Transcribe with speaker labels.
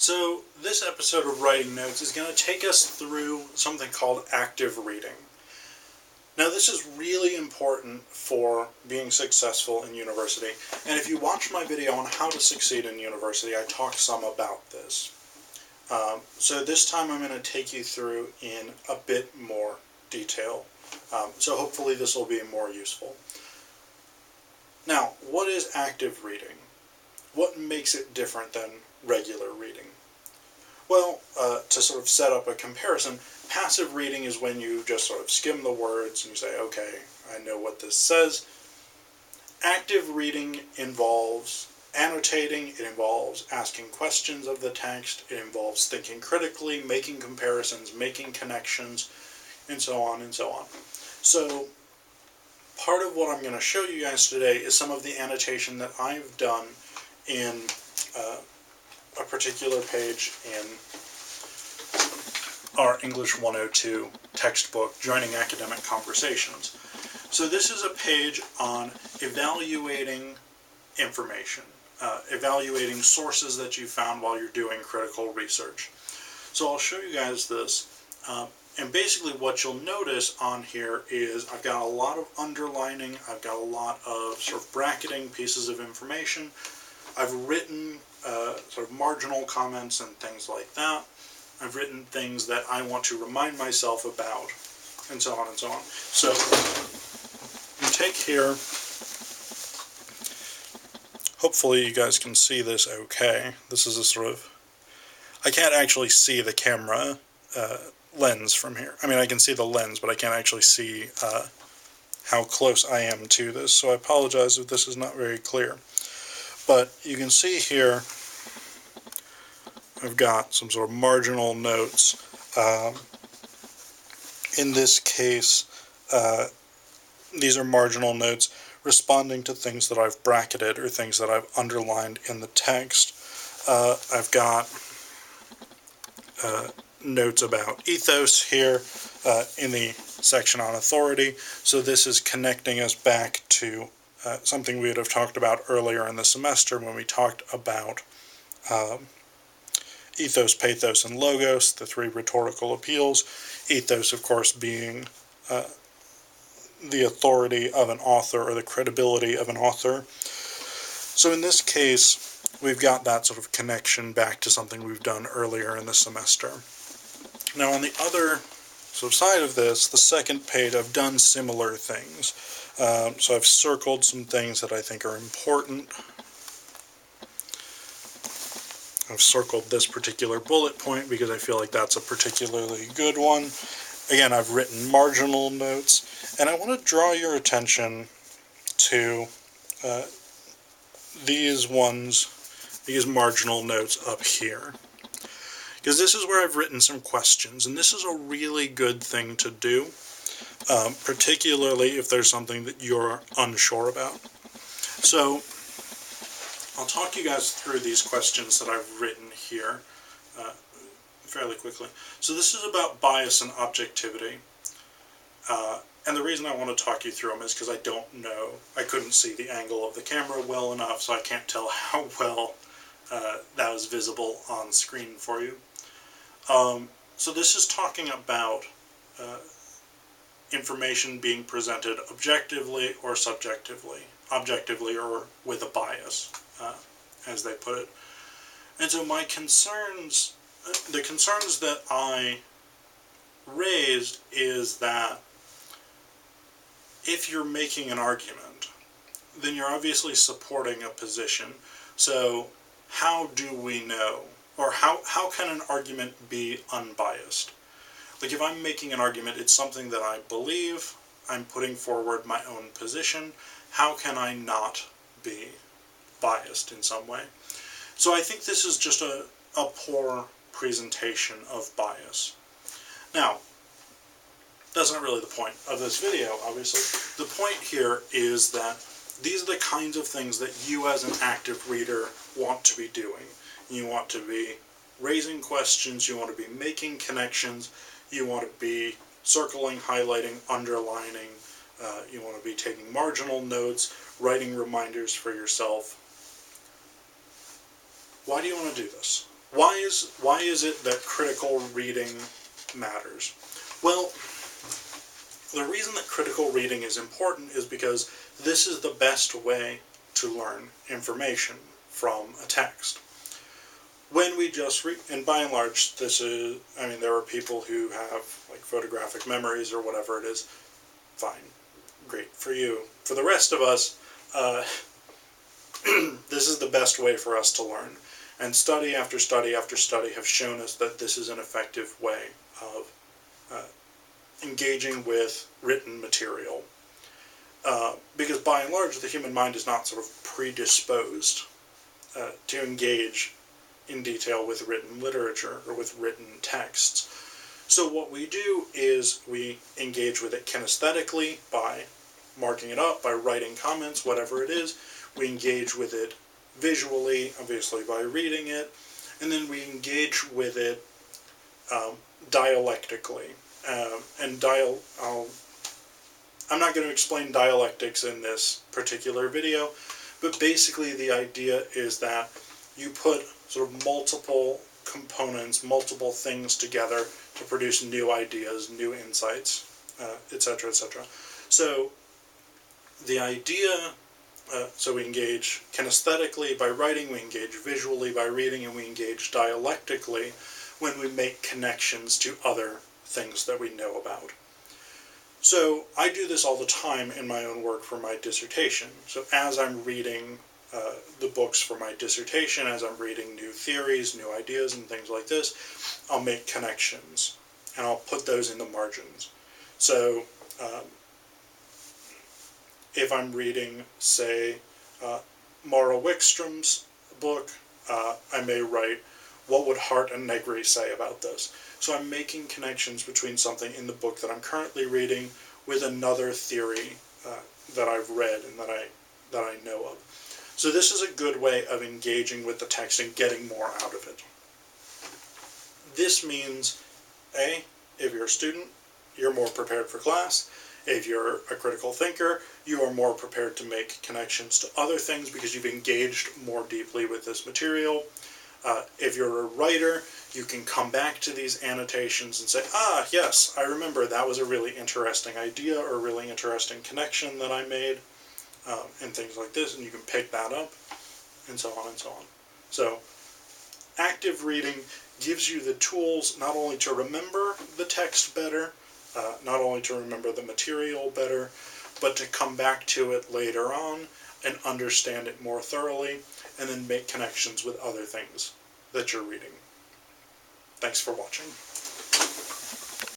Speaker 1: So this episode of Writing Notes is going to take us through something called active reading. Now this is really important for being successful in university, and if you watch my video on how to succeed in university, I talk some about this. So this time I'm going to take you through in a bit more detail, so hopefully this will be more useful. Now, what is active reading? What makes it different than regular reading? Well, to sort of set up a comparison, passive reading is when you just sort of skim the words and you say, okay, I know what this says. Active reading involves annotating, it involves asking questions of the text, it involves thinking critically, making comparisons, making connections, and so on and so on. So, part of what I'm going to show you guys today is some of the annotation that I've done in a particular page in our English 102 textbook, Joining Academic Conversations. So this is a page on evaluating information, evaluating sources that you found while you're doing critical research. So I'll show you guys this, and basically what you'll notice on here is I've got a lot of underlining, I've got a lot of sort of bracketing pieces of information, I've written sort of marginal comments and things like that. I've written things that I want to remind myself about, and so on and so on. So, you take here, hopefully you guys can see this okay. This is a sort of, I can't actually see the camera lens from here. I mean, I can see the lens, but I can't actually see how close I am to this, so I apologize if this is not very clear. But you can see here, I've got some sort of marginal notes. In this case, these are marginal notes responding to things that I've bracketed or things that I've underlined in the text. I've got notes about ethos here in the section on authority. So this is connecting us back to something we would have talked about earlier in the semester when we talked about ethos, pathos, and logos, the three rhetorical appeals. Ethos, of course, being the authority of an author or the credibility of an author. So in this case, we've got that sort of connection back to something we've done earlier in the semester. Now on the other sort of side of this, the second page, I've done similar things. So I've circled some things that I think are important. I've circled this particular bullet point because I feel like that's a particularly good one. Again, I've written marginal notes, and I want to draw your attention to these marginal notes up here. Because this is where I've written some questions, and this is a really good thing to do, particularly if there's something that you're unsure about. So, I'll talk you guys through these questions that I've written here fairly quickly. So this is about bias and objectivity, and the reason I want to talk you through them is because I don't know, I couldn't see the angle of the camera well enough, so I can't tell how well that was visible on screen for you. So this is talking about information being presented objectively or subjectively, objectively or with a bias, as they put it. And so my concerns, the concerns that I raised is that if you're making an argument, then you're obviously supporting a position. So how do we know, or how can an argument be unbiased? Like if I'm making an argument, it's something that I believe, I'm putting forward my own position, how can I not be biased in some way? So I think this is just a poor presentation of bias. Now, that's not really the point of this video, obviously. The point here is that these are the kinds of things that you as an active reader want to be doing. You want to be raising questions, you want to be making connections, you want to be circling, highlighting, underlining, you want to be taking marginal notes, writing reminders for yourself. Why do you want to do this? Why is it that critical reading matters? Well, the reason that critical reading is important is because this is the best way to learn information from a text. When we just read, and by and large, this is, I mean, there are people who have like photographic memories or whatever it is. Fine, great for you. For the rest of us, this is the best way for us to learn. And study after study after study have shown us that this is an effective way of engaging with written material. Because by and large, the human mind is not sort of predisposed to engage in detail with written literature or with written texts. So what we do is we engage with it kinesthetically by marking it up, by writing comments, whatever it is. We engage with it visually, obviously by reading it, and then we engage with it dialectically. I'm not going to explain dialectics in this particular video, but basically the idea is that you put sort of multiple components, multiple things together to produce new ideas, new insights, etc., etc. So the idea, so we engage kinesthetically by writing, we engage visually by reading, and we engage dialectically when we make connections to other things that we know about. So I do this all the time in my own work for my dissertation. So as I'm reading the books for my dissertation, as I'm reading new theories, new ideas, and things like this, I'll make connections, and I'll put those in the margins. So if I'm reading, say, Mara Wickstrom's book, I may write, what would Hart and Negri say about this? So I'm making connections between something in the book that I'm currently reading with another theory that I've read and that I know of. So this is a good way of engaging with the text and getting more out of it. This means, A, if you're a student, you're more prepared for class. If you're a critical thinker, you are more prepared to make connections to other things because you've engaged more deeply with this material. If you're a writer, you can come back to these annotations and say, ah, yes, I remember that was a really interesting idea or a really interesting connection that I made, and things like this, and you can pick that up, and so on and so on. So, active reading gives you the tools not only to remember the text better, not only to remember the material better, but to come back to it later on and understand it more thoroughly, and then make connections with other things that you're reading. Thanks for watching.